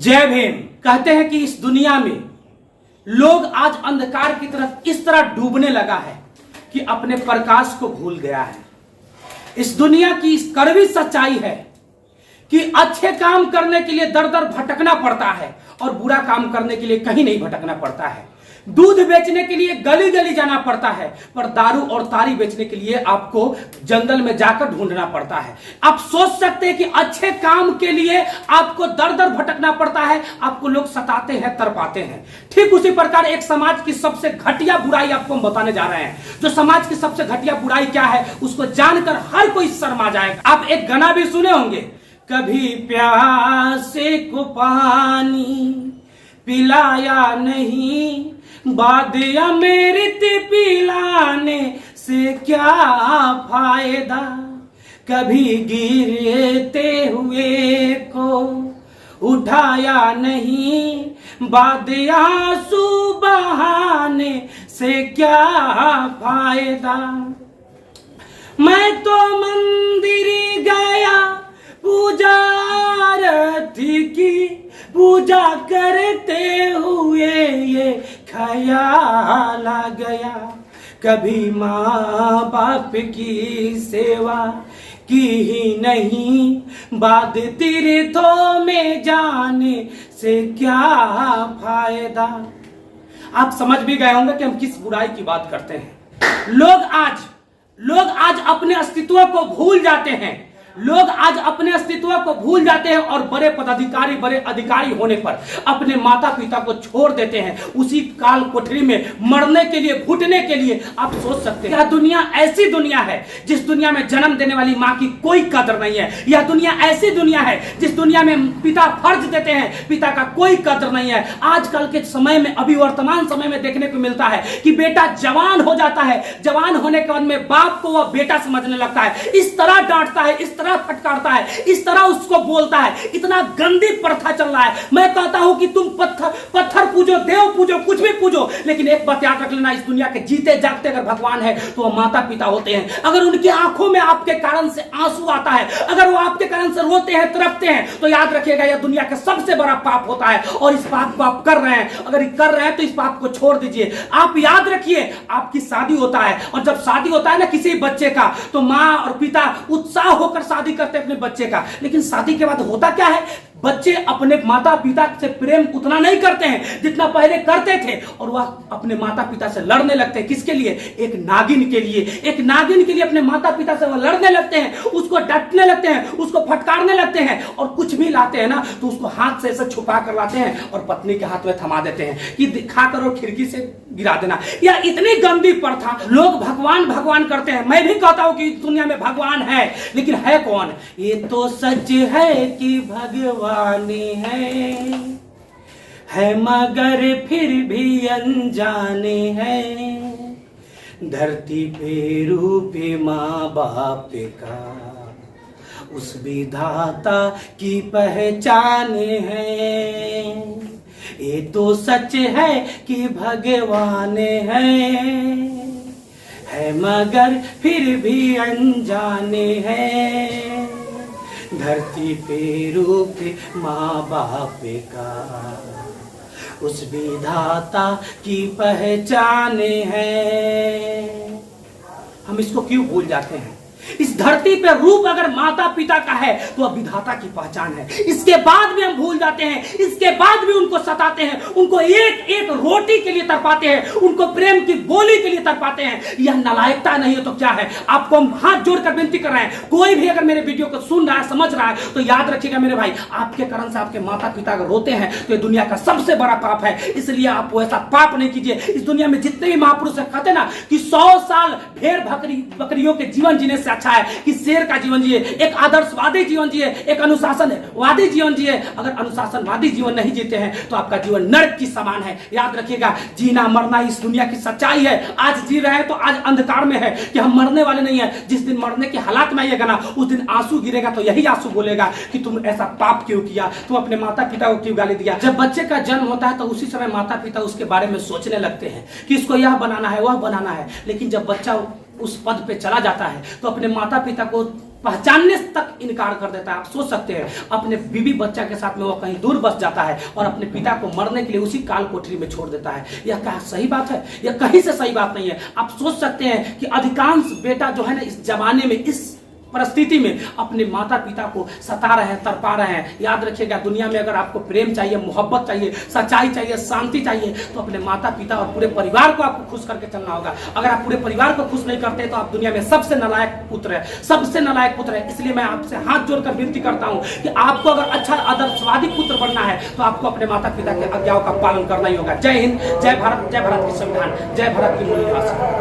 जय भीम। कहते हैं कि इस दुनिया में लोग आज अंधकार की तरफ इस तरह डूबने लगा है कि अपने प्रकाश को भूल गया है। इस दुनिया की इस कड़वी सच्चाई है कि अच्छे काम करने के लिए दर दर भटकना पड़ता है और बुरा काम करने के लिए कहीं नहीं भटकना पड़ता है। दूध बेचने के लिए गली गली जाना पड़ता है, पर दारू और तारी बेचने के लिए आपको जंगल में जाकर ढूंढना पड़ता है। आप सोच सकते हैं कि अच्छे काम के लिए आपको दर दर भटकना पड़ता है, आपको लोग सताते हैं, तरपाते हैं। ठीक उसी प्रकार एक समाज की सबसे घटिया बुराई आपको हम बताने जा रहे हैं। जो समाज की सबसे घटिया बुराई क्या है उसको जानकर हर कोई शर्मा जाएगा। आप एक गाना भी सुने होंगे, कभी प्यासे को पानी पिलाया नहीं, बाद अमृत पिलाने से क्या फायदा, कभी गिरते हुए को उठाया नहीं, बाद आंसू बहाने से क्या फायदा। मैं तो मंदिर गया पूजा आरती की, पूजा करते हुए ये ख्याल आ गया, कभी माँ बाप की सेवा की ही नहीं, बाद तीर्थों में जाने से क्या फायदा। आप समझ भी गए होंगे कि हम किस बुराई की बात करते हैं। लोग आज अपने अस्तित्व को भूल जाते हैं। लोग आज अपने अस्तित्व को भूल जाते हैं और बड़े पदाधिकारी, बड़े अधिकारी होने पर अपने माता पिता को छोड़ देते हैं। उसी काल कोठरी में मरने के लिए, घुटने के लिए। आप सोच सकते हैं, यह दुनिया ऐसी दुनिया है जिस दुनिया में जन्म देने वाली माँ की कोई कदर नहीं है। यह दुनिया ऐसी दुनिया है जिस दुनिया में पिता फर्ज देते हैं, पिता का कोई कदर नहीं है। आजकल के समय में, अभी वर्तमान समय में देखने को मिलता है कि बेटा जवान हो जाता है, जवान होने के बाद में बाप को वह बेटा समझने लगता है, इस तरह डांटता है, इस तरह फटकारता है, इस तरह उसको बोलता है। इतना गंदी प्रथा चल रहा है। मैं कहता हूं कि तुम पत्थर पूजो, देव पूजो, कुछ भी पूजो, लेकिन एक बात याद रख लेना, इस दुनिया के जीते जागते अगर भगवान है तो वह माता पिता होते हैं। अगर उनकी आंखों में आपके कारण से आंसू आता है, अगर वो आपके कारण से रोते हैं, तड़पते हैं, तो याद रखिएगा यह दुनिया का सबसे बड़ा पाप होता है और इस पाप को आप कर रहे हैं। अगर कर रहे हैं तो इस पाप को छोड़ दीजिए। आप याद रखिए, आपकी शादी होता है और जब शादी होता है ना किसी बच्चे का, तो माँ और पिता उत्साह होकर शादी करते अपने बच्चे का, लेकिन शादी के बाद होता क्या है, बच्चे अपने माता पिता से प्रेम उतना नहीं करते हैं जितना पहले करते थे और वह अपने माता पिता से लड़ने लगते हैं। किसके लिए? एक नागिन के लिए। एक नागिन के लिए अपने माता पिता से वह लड़ने लगते हैं, उसको डांटने लगते हैं, उसको फटकारने लगते हैं और कुछ भी लाते हैं ना तो उसको हाथ से ऐसे छुपा कर लाते हैं और पत्नी के हाथ में थमा देते हैं कि दिखा कर और खिड़की से गिरा देना। यह इतनी गंदी प्रथा। लोग भगवान भगवान करते हैं। मैं भी कहता हूं कि दुनिया में भगवान है, लेकिन है कौन? ये तो सच है कि भगवान है मगर फिर भी अनजाने हैं। धरती पे रूप माँ बाप का उस विधाता की पहचान है। ये तो सच है कि भगवान है मगर फिर भी अनजाने हैं। धरती पे रूप माँ बाप का उस विधाता की पहचान है। हम इसको क्यों भूल जाते हैं? इस धरती पे रूप अगर माता पिता का है तो अब विधाता की पहचान है। इसके बाद भी हम भूल जाते हैं, इसके बाद भी उनको सताते हैं, उनको एक एक रोटी के लिए तरपाते हैं, उनको प्रेम की बोली के लिए तरपाते हैं। यह नालायकता नहीं है तो क्या है? आपको हम हाथ जोड़कर विनती कर रहे हैं, कोई भी अगर मेरे वीडियो को सुन रहा है, समझ रहा है, तो याद रखिएगा मेरे भाई, आपके कारण से आपके माता पिता अगर रोते हैं तो यह दुनिया का सबसे बड़ा पाप है। इसलिए आप ऐसा पाप नहीं कीजिए। इस दुनिया में जितने भी महापुरुष कहते हैं ना कि 100 साल भेड़ बकरियों के जीवन जीने से अच्छा है कि शेर का जीवन जिए, एक आदर्शवादी जीवन जिए, एक अनुशासनवादी जीवन जिए। अगर अनुशासनवादी जीवन नहीं जीते हैं तो आपका जीवन नरक की समान है। याद रखिएगा, जीना मरना इस दुनिया की सच्चाई है। आज जी रहे हैं तो आज अंधकार में है कि हम मरने वाले नहीं है। जिस दिन मरने के हालात में आइएगा ना, उस दिन आंसू गिरेगा तो यही आंसू बोलेगा कि तुम ऐसा पाप क्यों किया, तुम अपने माता पिता को क्यों गाली दिया। जब बच्चे का जन्म होता है तो उसी समय माता पिता उसके बारे में सोचने लगते हैं कि इसको यह बनाना है, वह बनाना है। लेकिन जब बच्चा उस पद पे चला जाता है तो अपने माता पिता को पहचानने तक इनकार कर देता है। आप सोच सकते हैं, अपने बीवी बच्चा के साथ में वो कहीं दूर बस जाता है और अपने पिता को मरने के लिए उसी काल कोठरी में छोड़ देता है। यह क्या सही बात है? यह कहीं से सही बात नहीं है। आप सोच सकते हैं कि अधिकांश बेटा जो है ना इस जमाने में, इस परिस्थिति में अपने माता पिता को सता रहे हैं, तरपा रहे हैं। याद रखिएगा, दुनिया में अगर आपको प्रेम चाहिए, मोहब्बत चाहिए, सच्चाई चाहिए, शांति चाहिए, तो अपने माता पिता और पूरे परिवार को आपको खुश करके चलना होगा। अगर आप पूरे परिवार को खुश नहीं करते तो आप दुनिया में सबसे नालायक पुत्र है, सबसे नालायक पुत्र है। इसलिए मैं आपसे हाथ जोड़कर विनती करता हूं कि आपको अगर अच्छा आदर्शवादी पुत्र बनना है तो आपको अपने माता पिता के आज्ञाओं का पालन करना ही होगा। जय हिंद, जय भारत की संविधान, जय भारत की मूल निवासी।